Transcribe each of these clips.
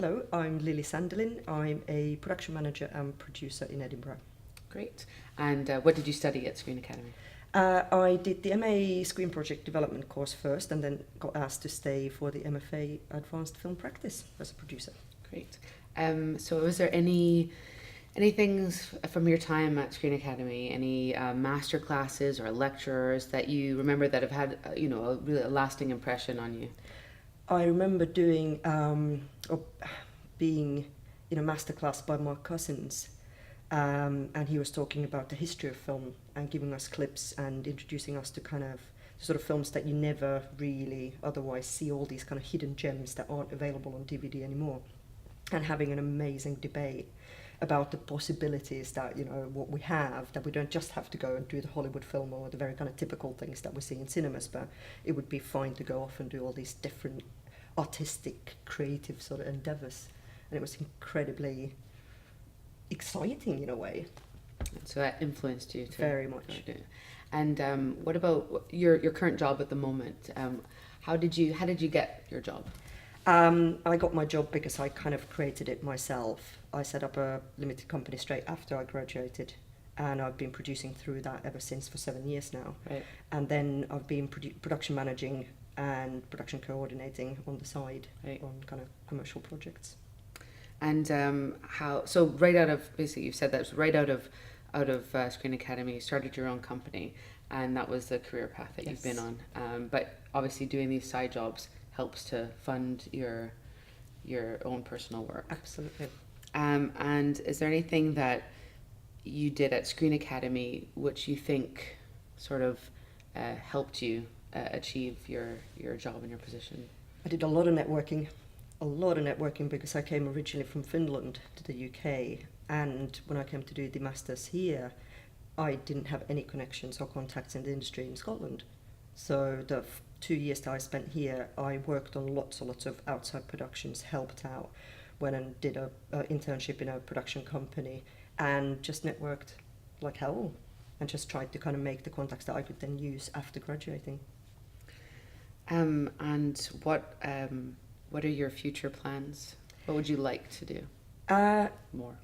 Hello, I'm Lili Sandelin. I'm a production manager and producer in Edinburgh. Great. And what did you study at Screen Academy? I did the MA Screen Project Development course first and then got asked to stay for the MFA Advanced Film Practice as a producer. Great. So was there any things from your time at Screen Academy, any master classes or lecturers that you remember that have had a really lasting impression on you? I remember doing or being in a masterclass by my cousins, and he was talking about the history of film and giving us clips and introducing us to kind of the sort of films that you never really otherwise see, all these kind of hidden gems that aren't available on DVD anymore, and having an amazing debate about the possibilities that, what we have, that we don't just have to go and do the Hollywood film or the very kind of typical things that we see in cinemas, but it would be fine to go off and do all these different artistic, creative sort of endeavours. And it was incredibly exciting in a way. So that influenced you Very much. And what about your current job at the moment? How did you get your job? I got my job because I kind of created it myself. I set up a limited company straight after I graduated, and I've been producing through that ever since for 7 years now. Right. And then I've been production managing and production coordinating on the side, Right. on kind of commercial projects. And so right out of, basically you said that right out of Screen Academy, you started your own company, and that was the career path that you've been on. But obviously doing these side jobs helps to fund your own personal work. Absolutely. And is there anything that you did at Screen Academy which you think sort of helped you achieve your job and your position? I did a lot of networking because I came originally from Finland to the UK, and when I came to do the masters here, I didn't have any connections or contacts in the industry in Scotland. So the 2 years that I spent here, I worked on lots and lots of outside productions, helped out, went and did a internship in a production company, and just networked like hell, and just tried to kind of make the contacts that I could then use after graduating. And what are your future plans? What would you like to do more?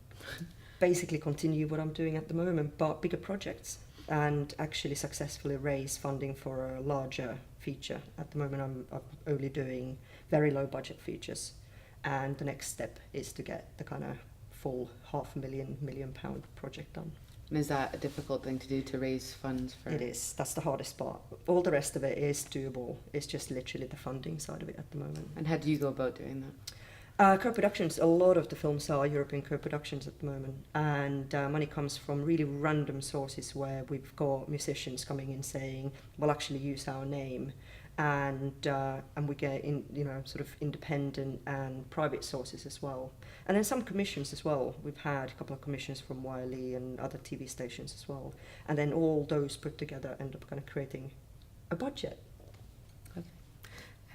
Basically continue what I'm doing at the moment, but bigger projects, and actually successfully raise funding for a larger feature. At the moment I'm only doing very low budget features, and the next step is to get the kind of full £500,000 million project done. And is that a difficult thing to do, to raise funds for? It is. That's the hardest part. All the rest of it is doable. It's just literally the funding side of it at the moment. And how do you go about doing that? Co-productions, a lot of the films are European co-productions at the moment, and money comes from really random sources where we've got musicians coming in saying, well, actually use our name, and we get in, sort of independent and private sources as well. And then some commissions as well. We've had a couple of commissions from Wiley and other TV stations as well. And then all those put together end up kind of creating a budget.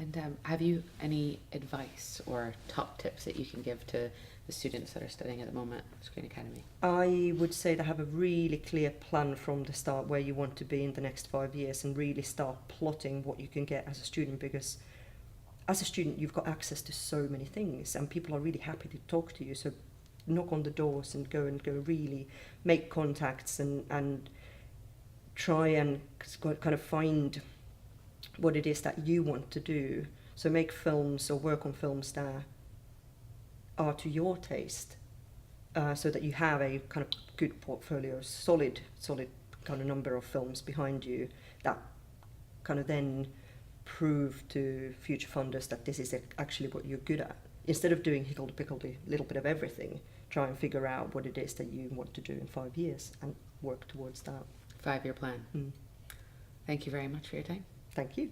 And have you any advice or top tips that you can give to the students that are studying at the moment at Screen Academy? I would say to have a really clear plan from the start where you want to be in the next 5 years, and really start plotting what you can get as a student, because as a student you've got access to so many things and people are really happy to talk to you. So knock on the doors and go really make contacts and try and kind of find what it is that you want to do. So make films or work on films that are to your taste, so that you have a kind of good portfolio, solid kind of number of films behind you that kind of then prove to future funders that this is actually what you're good at. Instead of doing higgledy-piggledy, little bit of everything, try and figure out what it is that you want to do in 5 years and work towards that. 5-year plan. Thank you very much for your time. Thank you.